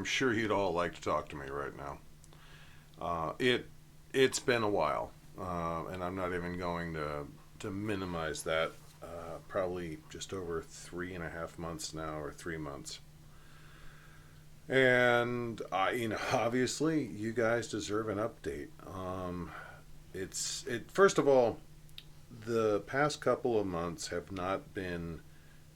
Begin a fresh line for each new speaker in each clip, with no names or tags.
I'm sure you'd all like to talk to me right now. It's been a while, and I'm not even going to minimize that. Probably just over 3.5 months now, or 3 months. And obviously, you guys deserve an update. First of all, the past couple of months have not been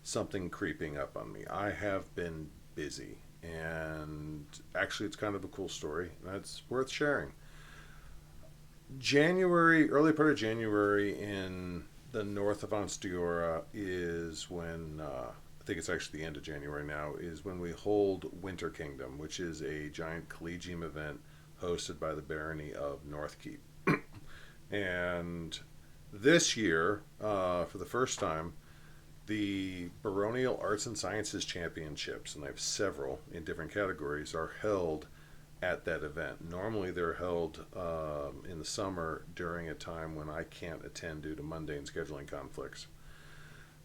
something creeping up on me. I have been busy, and actually, it's kind of a cool story. That's worth sharing. January, early part of January in the north of Onstiora is when, I think it's actually the end of January now, is when we hold Winter Kingdom, which is a giant collegium event hosted by the Barony of Northkeep. And this year, for the first time, the Baronial Arts and Sciences Championships, and I have several in different categories, are held at that event. Normally, they're held in the summer during a time when I can't attend due to mundane scheduling conflicts.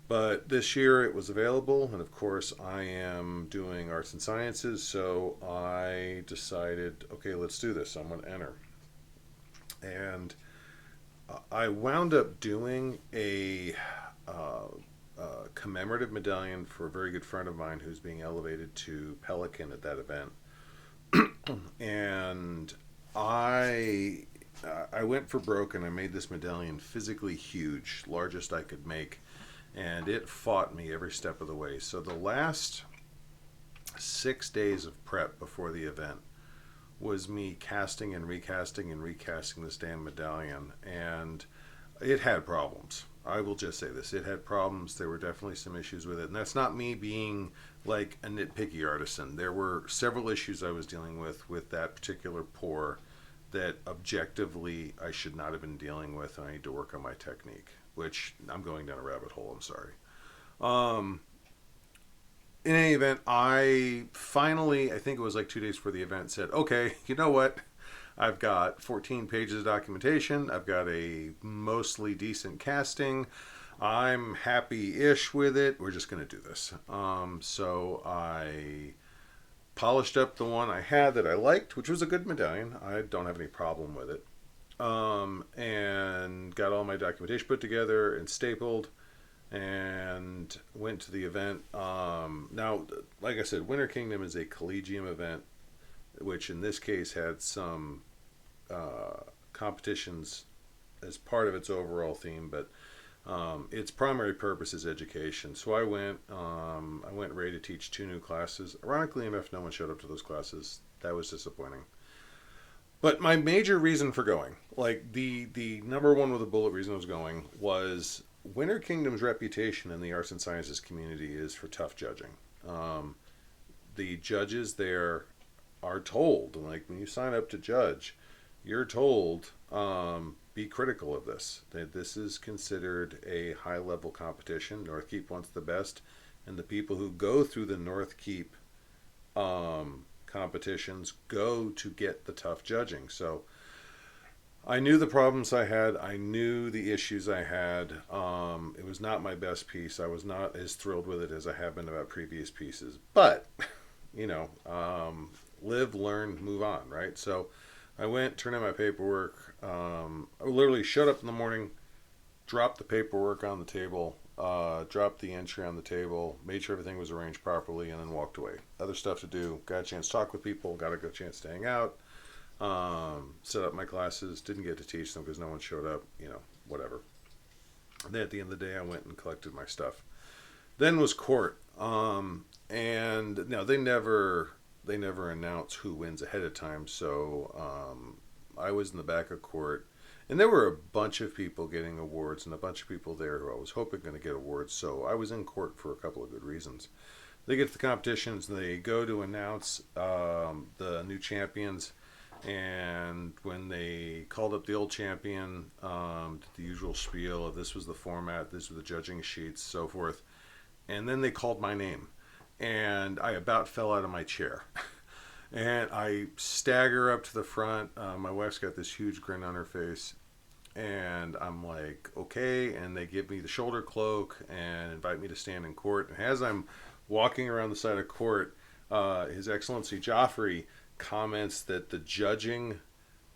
But this year it was available, and of course, I am doing arts and sciences, so I decided, okay, let's do this. I'm going to enter. And I wound up doing a commemorative medallion for a very good friend of mine who's being elevated to Pelican at that event. And I went for broke and I made this medallion physically huge, largest I could make, and it fought me every step of the way. So the last 6 days of prep before the event was me casting and recasting this damn medallion, and it had problems. I will just say this. It had problems. There were definitely some issues with it. And that's not me being like a nitpicky artisan. There were several issues I was dealing with that particular pour that objectively I should not have been dealing with, and I need to work on my technique, which I'm going down a rabbit hole. I'm sorry. In any event, I finally, I think it was like 2 days before the event, said, okay, you know what? I've got 14 pages of documentation. I've got a mostly decent casting. I'm happy-ish with it. We're just going to do this. So I polished up the one I had that I liked, which was a good medallion. I don't have any problem with it. And got all my documentation put together and stapled and went to the event. Now, like I said, Winter Kingdom is a collegium event, which in this case had some competitions as part of its overall theme, but its primary purpose is education. So I went ready to teach 2 new classes. Ironically enough, no one showed up to those classes. That was disappointing. But my major reason for going, like the number one with a bullet reason I was going, was Winter Kingdom's reputation in the arts and sciences community is for tough judging. The judges there are told, like when you sign up to judge, you're told, be critical of this. That this is considered a high-level competition. Northkeep wants the best, and the people who go through the Northkeep competitions go to get the tough judging. So I knew the problems I had. I knew the issues I had. It was not my best piece. I was not as thrilled with it as I have been about previous pieces. But, live, learn, move on, right? So I went, turned in my paperwork. I literally showed up in the morning, dropped the paperwork on the table, dropped the entry on the table, made sure everything was arranged properly, and then walked away. Other stuff to do. Got a chance to talk with people. Got a good chance to hang out. Set up my classes. Didn't get to teach them because no one showed up. Whatever. And then at the end of the day, I went and collected my stuff. Then was court. And now they never announce who wins ahead of time. So I was in the back of court, and there were a bunch of people getting awards and a bunch of people there who I was hoping going to get awards. So I was in court for a couple of good reasons. They get to the competitions, and they go to announce the new champions. And when they called up the old champion, the usual spiel of this was the format, these were the judging sheets, so forth. And then they called my name, and I about fell out of my chair. And I stagger up to the front. My wife's got this huge grin on her face. And I'm like, okay. And they give me the shoulder cloak and invite me to stand in court. And as I'm walking around the side of court, His Excellency Joffrey comments that the judging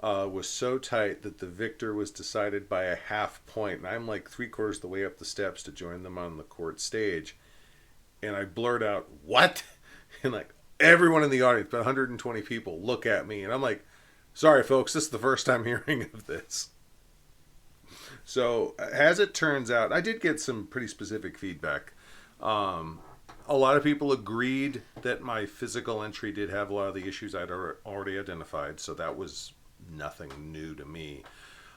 was so tight that the victor was decided by a half point. And I'm like 3/4 of the way up the steps to join them on the court stage. And I blurt out, "What?" And like everyone in the audience, about 120 people, look at me. And I'm like, "Sorry, folks, this is the first time hearing of this." So, as it turns out, I did get some pretty specific feedback. A lot of people agreed that my physical entry did have a lot of the issues I'd already identified, so that was nothing new to me.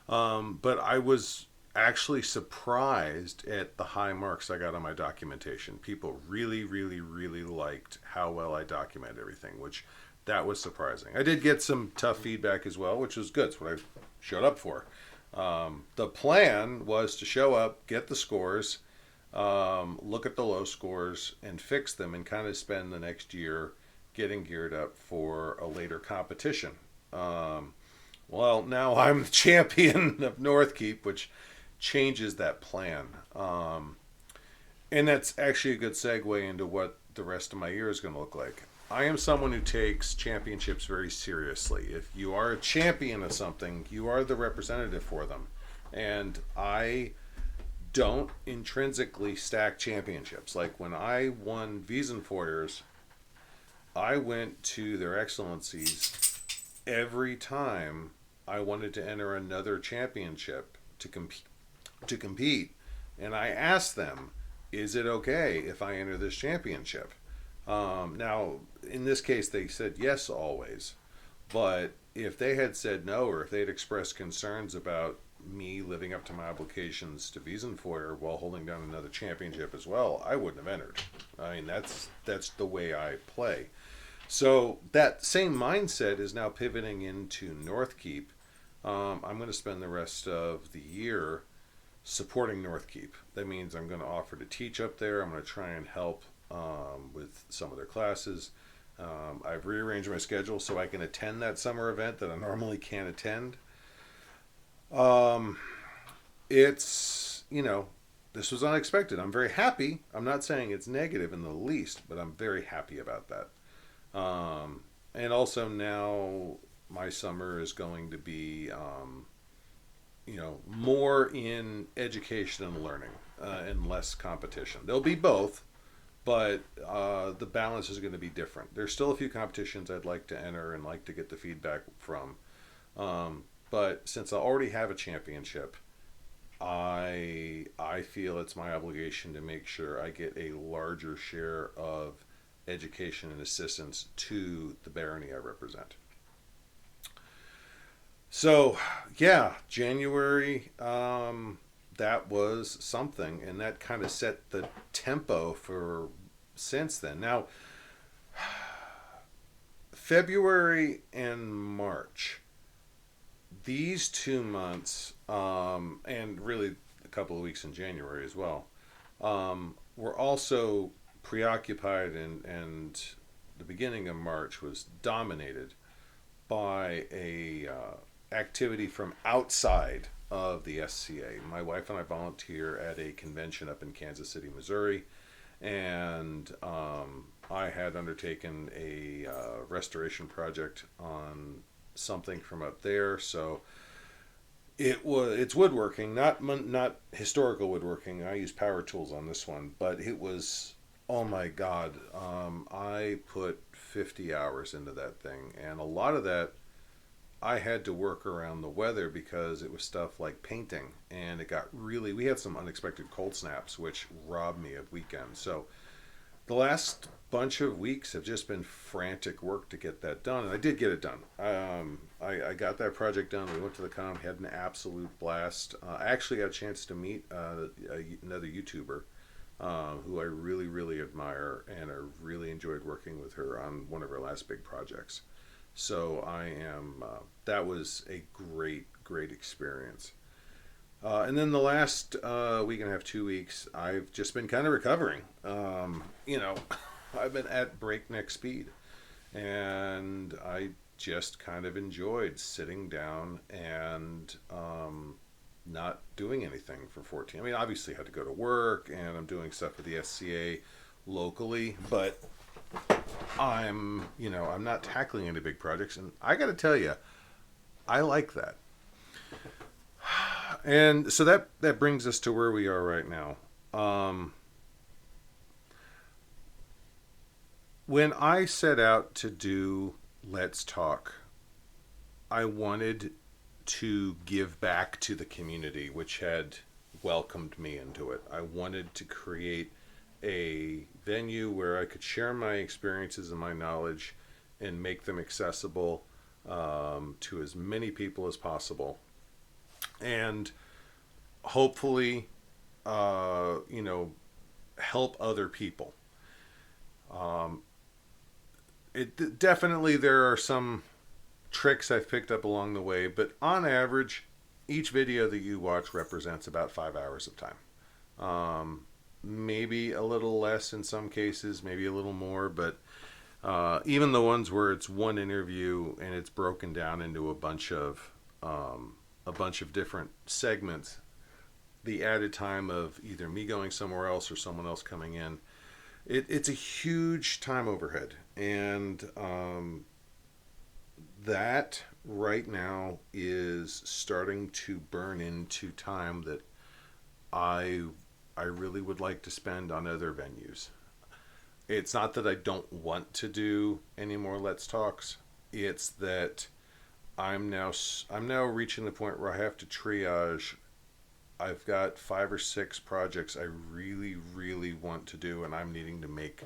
But I was actually surprised at the high marks I got on my documentation. People really, really, really liked how well I documented everything, which that was surprising. I did get some tough feedback as well, which was good. It's what I showed up for. The plan was to show up, get the scores, look at the low scores, and fix them, and kind of spend the next year getting geared up for a later competition. Well, now I'm the champion of Northkeep, which changes that plan. And that's actually a good segue into what the rest of my year is going to look like. I am someone who takes championships very seriously. If you are a champion of something, you are the representative for them. And I don't intrinsically stack championships. Like when I won Wiesenfeuers, I went to their excellencies every time I wanted to enter another championship to compete. And I asked them, is it okay if I enter this championship? Now, in this case, they said yes always. But if they had said no, or if they had expressed concerns about me living up to my obligations to Wiesenfeuer while holding down another championship as well, I wouldn't have entered. I mean, that's the way I play. So that same mindset is now pivoting into Northkeep. I'm going to spend the rest of the year supporting Northkeep. That means I'm going to offer to teach up there. I'm going to try and help with some of their classes. I've rearranged my schedule so I can attend that summer event that I normally can't attend. It's, this was unexpected. I'm very happy. I'm not saying it's negative in the least, but I'm very happy about that. And also now my summer is going to be, more in education and learning and less competition. There'll be both, but the balance is going to be different. There's still a few competitions I'd like to enter and like to get the feedback from. But since I already have a championship, I feel it's my obligation to make sure I get a larger share of education and assistance to the barony I represent. So, yeah, January, that was something, and that kind of set the tempo for since then. Now, February and March, these 2 months, and really a couple of weeks in January as well, were also preoccupied, and the beginning of March was dominated by a activity from outside of the SCA. My wife and I volunteer at a convention up in Kansas City, Missouri, and I had undertaken a restoration project on something from up there. So it's woodworking, not historical woodworking. I use power tools on this one, but it was, oh my God, I put 50 hours into that thing, and a lot of that I had to work around the weather because it was stuff like painting, and we had some unexpected cold snaps which robbed me of weekends. So the last bunch of weeks have just been frantic work to get that done, and I did get it done. I got that project done. We went to the con, had an absolute blast. I actually got a chance to meet another YouTuber who I really, really admire, and I really enjoyed working with her on one of her last big projects. So that was a great, great experience. And then the last week and a half, 2 weeks, I've just been kind of recovering. I've been at breakneck speed, and I just kind of enjoyed sitting down and not doing anything for 14. I mean, obviously I had to go to work, and I'm doing stuff with the SCA locally, but I'm not tackling any big projects, and I got to tell you, I like that. And so that brings us to where we are right now. Um, when I set out to do Let's Talk, I wanted to give back to the community, which had welcomed me into it. I wanted to create a venue where I could share my experiences and my knowledge and make them accessible to as many people as possible. And hopefully, you know, help other people. Um, it definitely there are some tricks I've picked up along the way, but on average, each video that you watch represents about 5 hours of time. Maybe a little less in some cases, maybe a little more, but even the ones where it's one interview and it's broken down into a bunch of different segments, the added time of either me going somewhere else or someone else coming in, it's a huge time overhead, and that right now is starting to burn into time that I I really would like to spend on other venues. It's not that I don't want to do any more Let's Talks. It's that I'm now reaching the point where I have to triage. I've got 5 or 6 projects I really really want to do, and I'm needing to make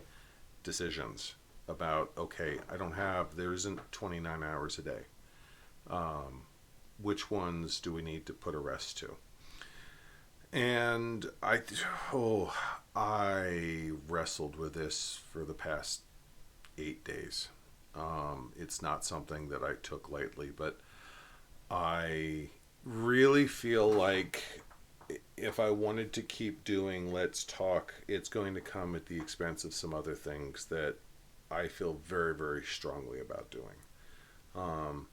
decisions about. Okay, there isn't 29 hours a day. Um, which ones do we need to put a rest to? And I wrestled with this for the past 8 days. It's not something that I took lightly, but I really feel like if I wanted to keep doing Let's Talk, it's going to come at the expense of some other things that I feel very, very strongly about doing. Um,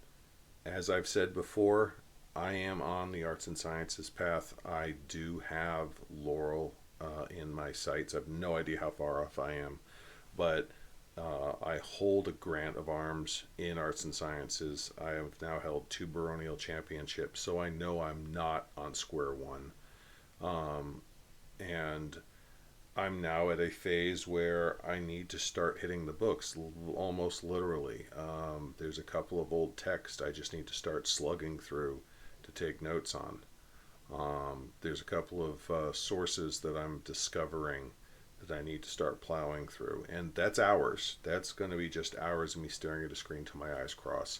as I've said before, I am on the arts and sciences path. I do have Laurel in my sights. I have no idea how far off I am, but I hold a grant of arms in arts and sciences. I have now held 2 baronial championships, so I know I'm not on square one. Um, and I'm now at a phase where I need to start hitting the books almost literally. There's a couple of old texts I just need to start slugging through to take notes on. There's a couple of sources that I'm discovering that I need to start plowing through, and that's hours. That's going to be just hours of me staring at a screen till my eyes cross,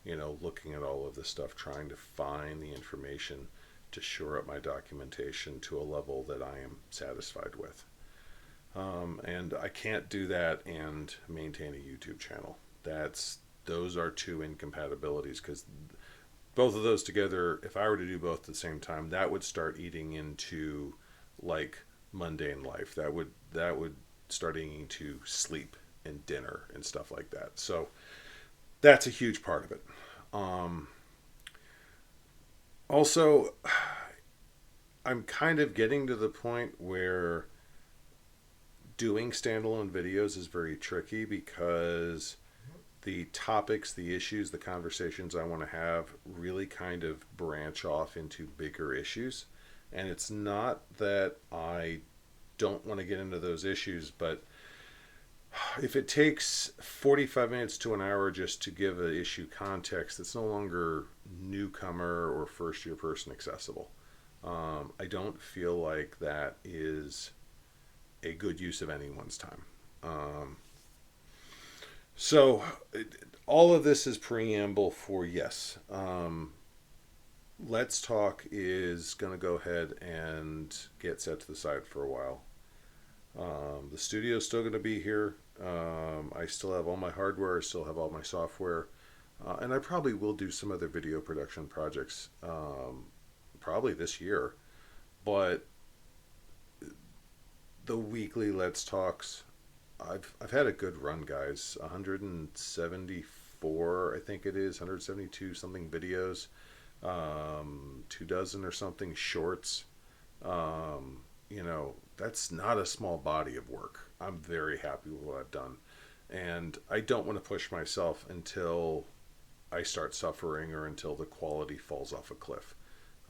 looking at all of this stuff, trying to find the information to shore up my documentation to a level that I am satisfied with. And I can't do that and maintain a YouTube channel. Those are two incompatibilities, because both of those together, if I were to do both at the same time, that would start eating into like mundane life. That would start eating into sleep and dinner and stuff like that. So that's a huge part of it. Um, Also, I'm kind of getting to the point where doing standalone videos is very tricky, because the topics, the issues, the conversations I want to have really kind of branch off into bigger issues. And it's not that I don't want to get into those issues, but if it takes 45 minutes to an hour just to give an issue context, it's no longer newcomer or first year person accessible. I don't feel like that is a good use of anyone's time. Um, so, all of this is preamble for yes. Let's Talk is going to go ahead and get set to the side for a while. The studio is still going to be here. I still have all my hardware, I still have all my software, and I probably will do some other video production projects probably this year. But the weekly Let's Talks, I've had a good run, guys. 174, I think it is, 172 something videos, 2 dozen or something shorts. That's not a small body of work. I'm very happy with what I've done. And I don't want to push myself until I start suffering or until the quality falls off a cliff.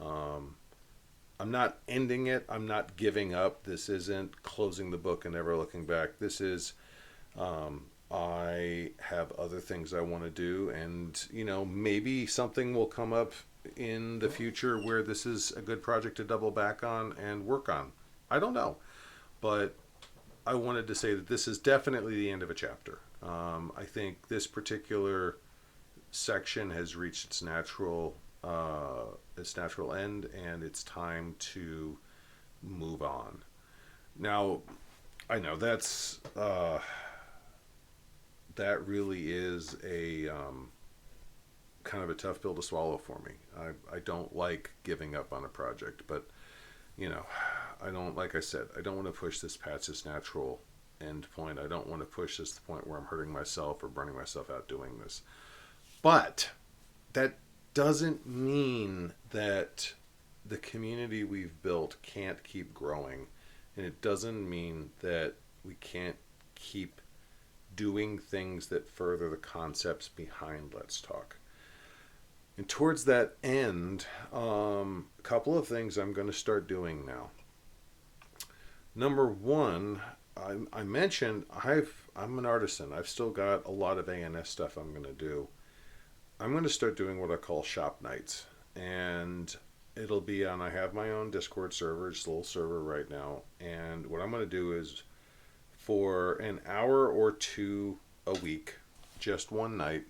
Um, I'm not ending it. I'm not giving up. This isn't closing the book and never looking back. This is, I have other things I want to do, and maybe something will come up in the future where this is a good project to double back on and work on. I don't know, but I wanted to say that this is definitely the end of a chapter. I think this particular section has reached its natural end, and it's time to move on. Now, I know that really is a kind of a tough pill to swallow for me. I don't like giving up on a project, but you know, I don't, like I said, I don't want to push this past its natural end point. I don't want to push this to the point where I'm hurting myself or burning myself out doing this. But that doesn't mean that the community we've built can't keep growing. And it doesn't mean that we can't keep doing things that further the concepts behind Let's Talk. And towards that end, a couple of things I'm going to start doing now. Number one, I mentioned I'm an artisan. I've still got a lot of ANS stuff I'm going to do. I'm going to start doing what I call shop nights. And it'll be on, I have my own Discord server, just a little server right now. And what I'm going to do is for an hour or two a week, just one night,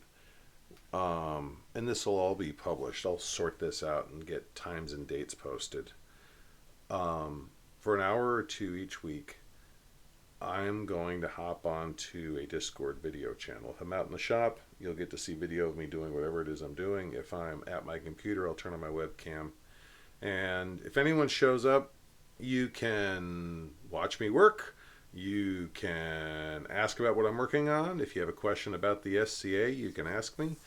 and this will all be published. I'll sort this out and get times and dates posted. For an hour or two each week, I'm going to hop onto a Discord video channel. If I'm out in the shop, you'll get to see video of me doing whatever it is I'm doing. If I'm at my computer, I'll turn on my webcam. And if anyone shows up, you can watch me work. You can ask about what I'm working on. If you have a question about the SCA, you can ask me.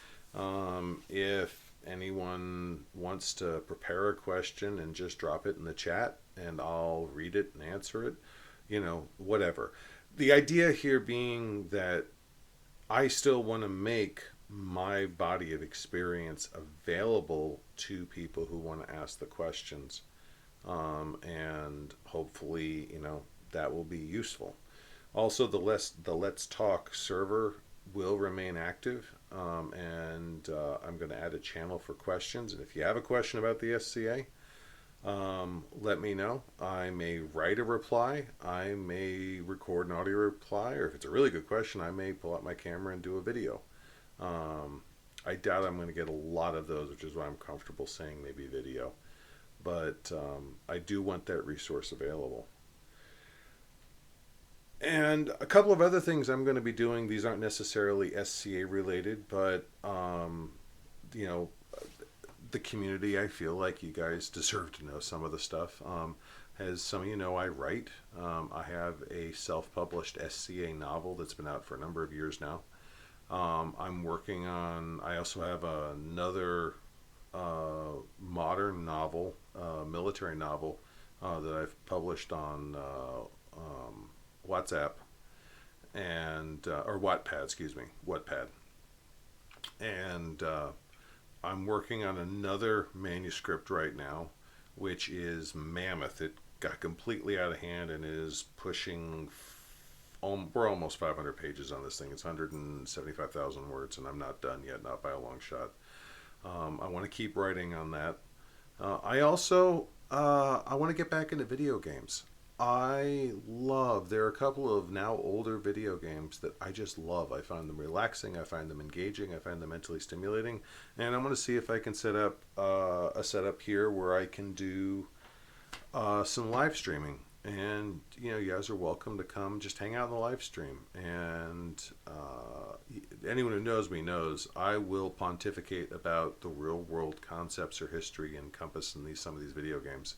If anyone wants to prepare a question and just drop it in the chat and I'll read it and answer it, whatever. The idea here being that I still want to make my body of experience available to people who want to ask the questions. And hopefully, that will be useful. Also, the Let's Talk server will remain active, and I'm going to add a channel for questions. And if you have a question about the SCA, let me know. I may write a reply. I may record an audio reply, or if it's a really good question, I may pull out my camera and do a video. I doubt I'm going to get a lot of those, which is why I'm comfortable saying maybe video. But I do want that resource available. And a couple of other things I'm going to be doing. These aren't necessarily SCA related, but the community, I feel like you guys deserve to know some of the stuff. As some of you know, I write. I have a self-published SCA novel that's been out for a number of years now. I'm working on, I also have another modern novel, military novel, that I've published on WhatsApp or Wattpad. And I'm working on another manuscript right now, which is mammoth. It got completely out of hand and is pushing, we're almost 500 pages on this thing. It's 175,000 words, and I'm not done yet, not by a long shot. I want to keep writing on that. I also, I want to get back into video games. There are a couple of now older video games that I just love. I find them relaxing, I find them engaging, I find them mentally stimulating, and I'm going to see if I can set up a setup here where I can do some live streaming. And you guys are welcome to come just hang out in the live stream. And anyone who knows me knows I will pontificate about the real world concepts or history encompassed in some of these video games.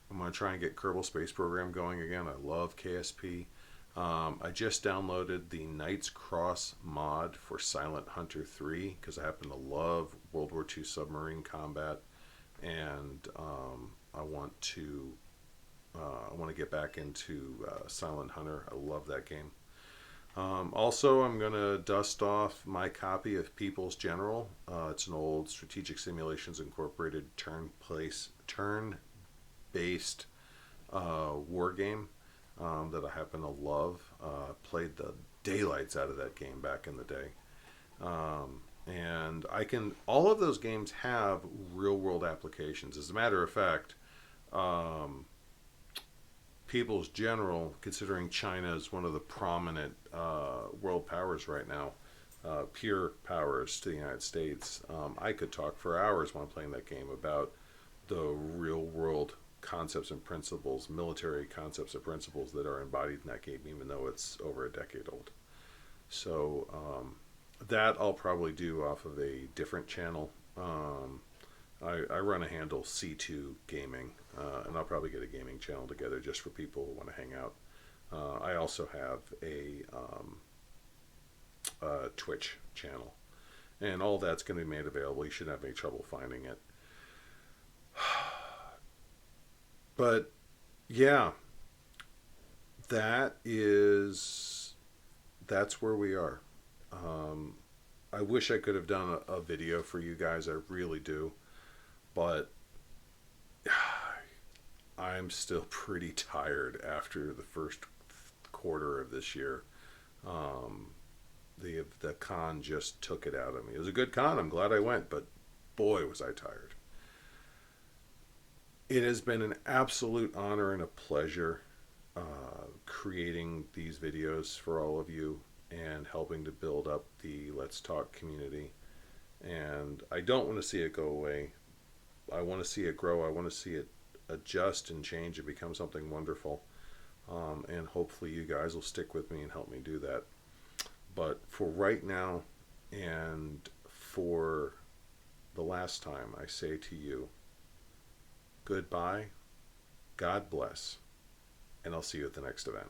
I'm going to try and get Kerbal Space Program going again. I love KSP. I just downloaded the Knight's Cross mod for Silent Hunter 3 because I happen to love World War II submarine combat, and I want to get back into Silent Hunter. I love that game. Also, I'm going to dust off my copy of People's General. It's an old Strategic Simulations Incorporated turn-based war game that I happen to love. Played the daylights out of that game back in the day. And all of those games have real world applications. As a matter of fact, People's General, considering China is one of the prominent world powers right now, peer powers to the United States, I could talk for hours while playing that game about the real world concepts and principles, military concepts and principles that are embodied in that game, even though it's over a decade old. So that I'll probably do off of a different channel. I run a handle C2 Gaming, and I'll probably get a gaming channel together just for people who want to hang out. I also have a Twitch channel, and all that's going to be made available. You shouldn't have any trouble finding it. But yeah, that's where we are. I wish I could have done a video for you guys. I really do. But I'm still pretty tired after the first quarter of this year. The con just took it out of me. It was a good con. I'm glad I went, but boy, was I tired. It has been an absolute honor and a pleasure creating these videos for all of you and helping to build up the Let's Talk community. And I don't want to see it go away. I want to see it grow. I want to see it adjust and change and become something wonderful. And hopefully you guys will stick with me and help me do that. But for right now and for the last time, I say to you, goodbye, God bless, and I'll see you at the next event.